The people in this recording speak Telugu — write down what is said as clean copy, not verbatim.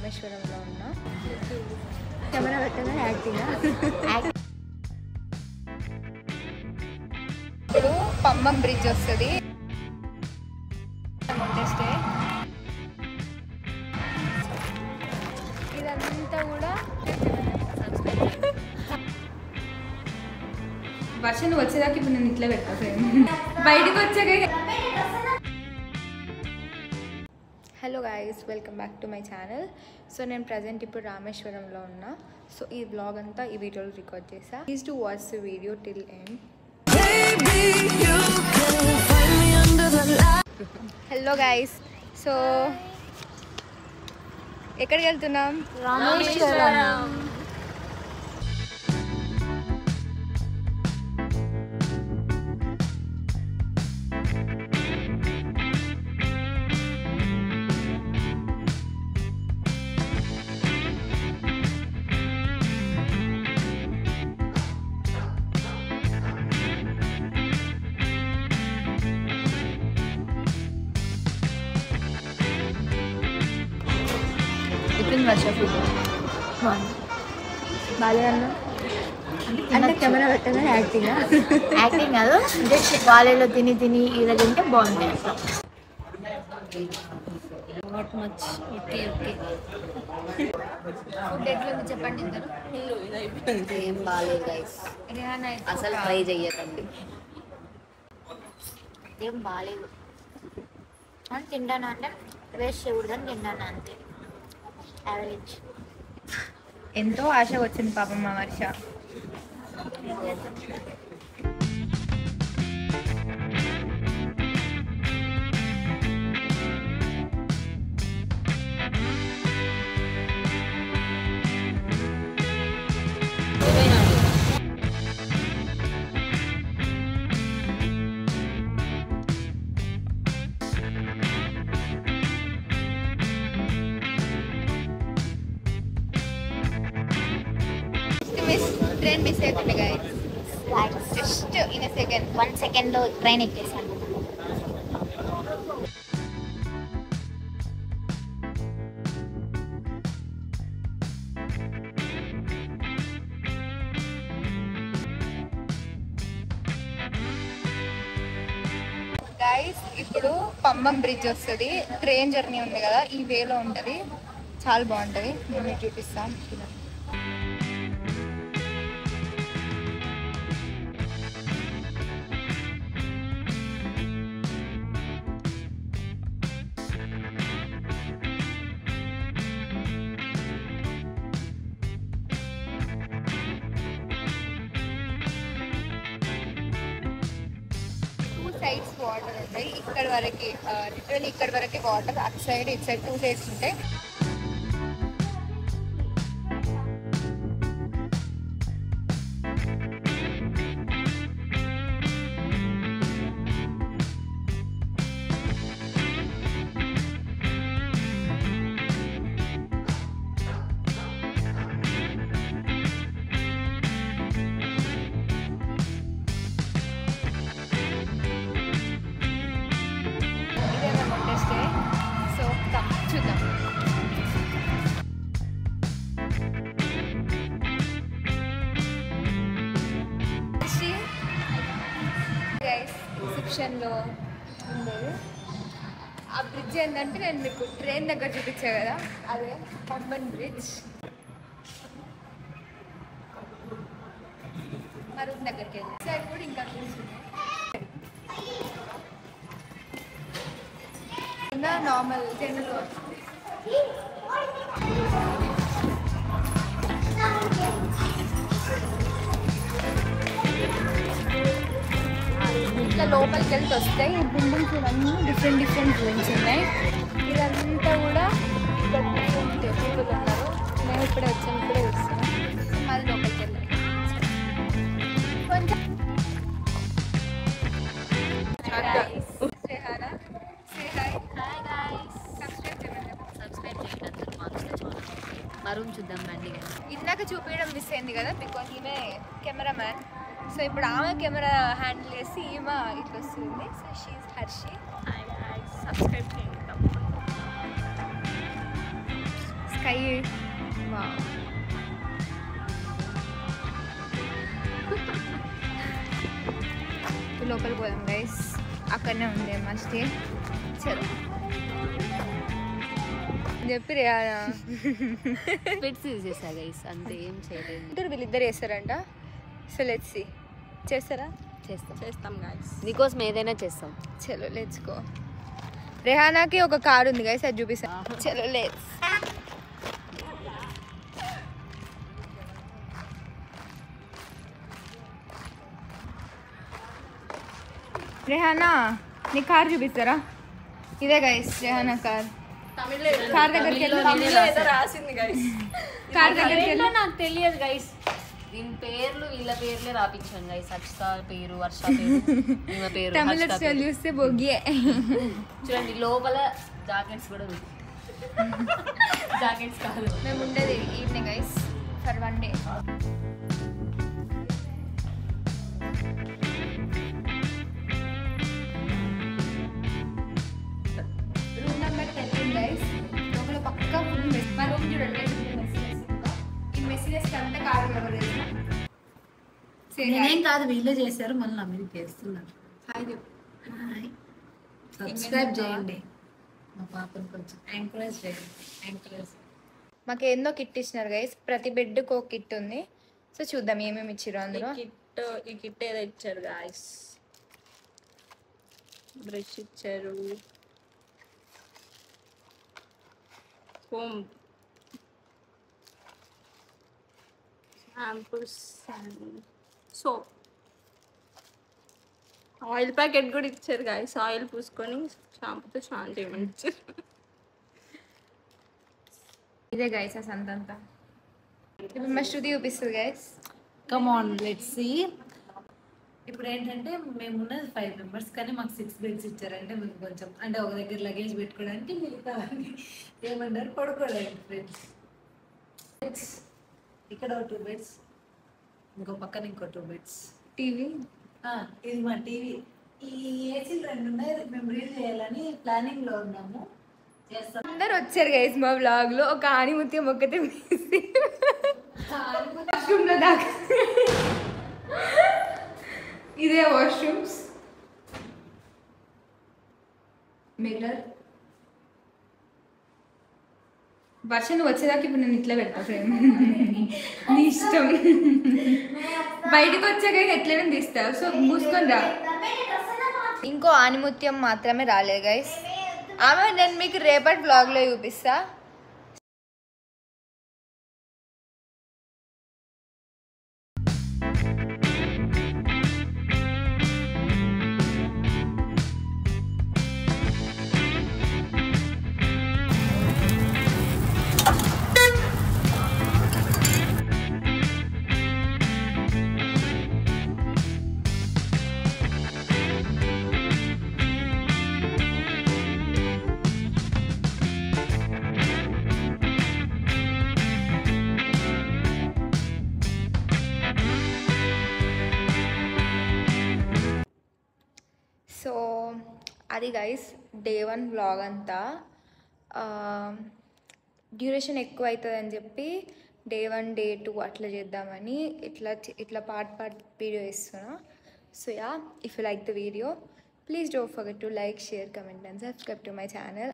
రామేశ్వరంలో ఉన్నా. కెమెరా పెట్టగా యాక్టింగ్ ఇప్పుడు పంబం బ్రిడ్జ్ వస్తుంది. ఇదంతా కూడా వర్షం వచ్చేదాకా ఇప్పుడు నేను ఇట్లా పెట్టా బయటకు వచ్చాక. Hello guys, welcome back to my channel. So నేను ప్రజెంట్ ఇప్పుడు రామేశ్వరంలో ఉన్నా. సో ఈ బ్లాగ్ అంతా ఈ వీడియోలో రికార్డ్ చేసా. Please to watch the video till end. Hello guys, so ఎక్కడికి వెళ్తున్నాం? రామేశ్వరం. బాలేదన్నా అంటే కెమెరా పెట్టగా యాక్టింగ్ యాక్టింగ్ కాదు, జస్ట్ బాలేలో తిని తిని ఇలా తింటే బాగుంటాయి. అట్లా not much. Okay okay, food ఎట్లుంది చెప్పండి ఇద్దరు. ఏం బాగాలేదు గైస్, అసలు ట్రై చెయ్యకండి. ఏం బాగాలేదు అని తింటాను అంటే వేస్ట్ చేయకూడదని తింటాను అంతే. యావరేజ్. ఎంతో ఆశ వచ్చింది పాపం మా వర్ష. ట్రైన్ మిస్ అవుతుంది గైస్. జస్ట్ ఇన్ సెకండ్, 1 సెకండ్లో ట్రైన్ ఎక్కేసాను. గైస్ ఇప్పుడు పంబం బ్రిడ్జ్ వస్తుంది. ట్రైన్ జర్నీ ఉంది కదా, ఈ వేలో ఉంటుంది. చాలా బాగుంటుంది. నేను మీకు చూపిస్తాను. సైడ్స్ వాటర్ ఉంటాయి. ఇక్కడ వరకు లిటరల్లీ ఇక్కడ వరకే వాటర్. అటు సైడ్ ఇటు సైడ్ 2 సైడ్స్ ఉంటాయి. సో చూద్దాం. రిసెప్షన్లో ఉండేది ఆ బ్రిడ్జ్ ఏంటంటే, నేను మీకు ట్రైన్ దగ్గర చూపించా కదా, అదే పంబన్ బ్రిడ్జ్. మా రూమ్ దగ్గరికి వెళ్ళి సైడ్ కూడా ఇంకా చూస్తుంది. నార్మల్ జనరల్ ఇట్లా లోపలికి వెళ్తే వస్తాయి. ఈ బిల్డింగ్స్ ఇవన్నీ డిఫరెంట్ రూమ్స్ ఉన్నాయి. ఇదంతా కూడా పీపుల్ ఉన్నారు. మేము ఇప్పుడే వచ్చాము, ఇప్పుడే చూస్తున్నాం. మళ్ళీ లోపలికి వెళ్ళాలి కొంచెం. మా రూమ్ చూద్దాం రండి. ఇందాక చూపించడం మిస్ అయింది కదా, బికాజ్ ఈమె కెమెరామ్యాన్. సో ఇప్పుడు ఆమె కెమెరా హ్యాండిల్ చేసి ఈమె ఇట్లా వస్తుంది. So she Harshi. సబ్స్క్రైబ్ చేయండి. స్కై లోపలికి పోదాం గైస్, అక్కడనే ఉంది మా స్టే. చలో చెప్పి రేనా స్పెట్స్ యూజ్ చేసా గైస్, అంతే ఏం చేయలేదు. వీళ్ళిద్దరు చేస్తారంట. సో లెట్స్ సీ, చేస్తారా? చేస్తాం గైస్, నీకోసం ఏదైనా చేస్తాం. చలో లెట్స్ గో. రెహానాకి ఒక కార్ ఉంది గైస్, అది చూపిస్తాను. చలో లెట్స్. రెహానా నీ కార్ చూపిస్తారా? ఇదే గైస్ రెహానా కార్. కార్ దగ్గరికి రాసింది గైస్, కార్ దగ్గరికి వెళ్ళి నాకు తెలియదు గైస్. దీని పేర్లు వీళ్ళ పేర్లే రాపించాను గైస్. అక్షిత పేరు, వర్ష పేరు, ఈమె పేరు. తమిళ స్టైల్ చూస్తే బొగ్గియే. చూడండి లోపల జాకెట్స్ కూడా ఉంది. జాకెట్స్ కాదు, మేము ఉండేది evening guys for 1 day. Room number 13 guys. లోపల పక్కా ఫుల్ మెస్. మా రూమ్ చూడండి guys, ఈ మెస్సీనెస్ అంతా కారు ఎవరు నేనేం కాదు, వీళ్ళే చేశారు, మళ్ళీ నా మీరు చేస్తున్నారు. సబ్స్క్రైబ్ చేయండి, మా పాపను కొంచెం ఎంకరేజ్ చేయండి. మాకు ఏందో కిట్ ఇచ్చినారు గైస్, ప్రతి బెడ్కి ఒక కిట్ ఉంది. సో చూద్దాం ఏమేమి ఇచ్చారు అందులో. ఈ కిట్ ఏదో ఇచ్చారు గాయస్. బ్రష్ ఇచ్చారు, foam, shampoos, soap, oil packet కూడా ఇచ్చారు గాయస్. ఆయిల్ పూసుకొని షాంపూతో స్నానం చేయమని ఇచ్చారు. ఇదే గైస్ ఆ సంతంతా. ఇప్పుడు మా శృతి చూపిస్తుంది guys. Come on let's see. ఇప్పుడు ఏంటంటే మేము ఉన్నది 5 మెంబర్స్, కానీ మాకు 6 బెడ్స్ ఇచ్చారంటే మీకు కొంచెం అంటే ఒక దగ్గర లగేజ్ పెట్టుకోవడానికి, మిగతా ఏమంటారు పడుకోవడానికి బెడ్స్. ఇక్కడ 2 బెడ్స్, ఇంకో పక్కన ఇంకో 2 బెడ్స్. టీవీ, ఇది మా టీవీ. ఈ ఏసీలు 2 ఉన్నాయి, మేము రీల్ చేయాలని ప్లానింగ్ లో ఉన్నాము, చేస్తాం. అందరు వచ్చారు గైస్ మా బ్లాగ్ లో. ఒక ఆనిముత్యం ఒక్కతే వాష్రూమ్ లో దాకా. ఇదే వాష్రూమ్స్, మిర్రర్. వర్ష నువ్వు వచ్చేదాకా ఇప్పుడు నేను ఇట్లా పెడతా ఫ్రేమ్, నీ ఇష్టం. బయటకు వచ్చాక ఎట్లనే తీస్తా, సో మూసుకొని రా. ఇంకో ఆనిముత్యం మాత్రమే రాలేదు గైస్. ఆమె నేను మీకు రేపటి బ్లాగ్లో చూపిస్తా. సో అది గైస్ డే 1 వ్లాగ్ అంతా. డ్యూరేషన్ ఎక్కువ అవుతుంది అని చెప్పి డే 1 డే 2 అట్లా చేద్దామని ఇట్లా పార్ట్ వీడియో ఇస్తున్నా. So yeah, if you like the video please don't forget to like, share, comment and subscribe to my channel.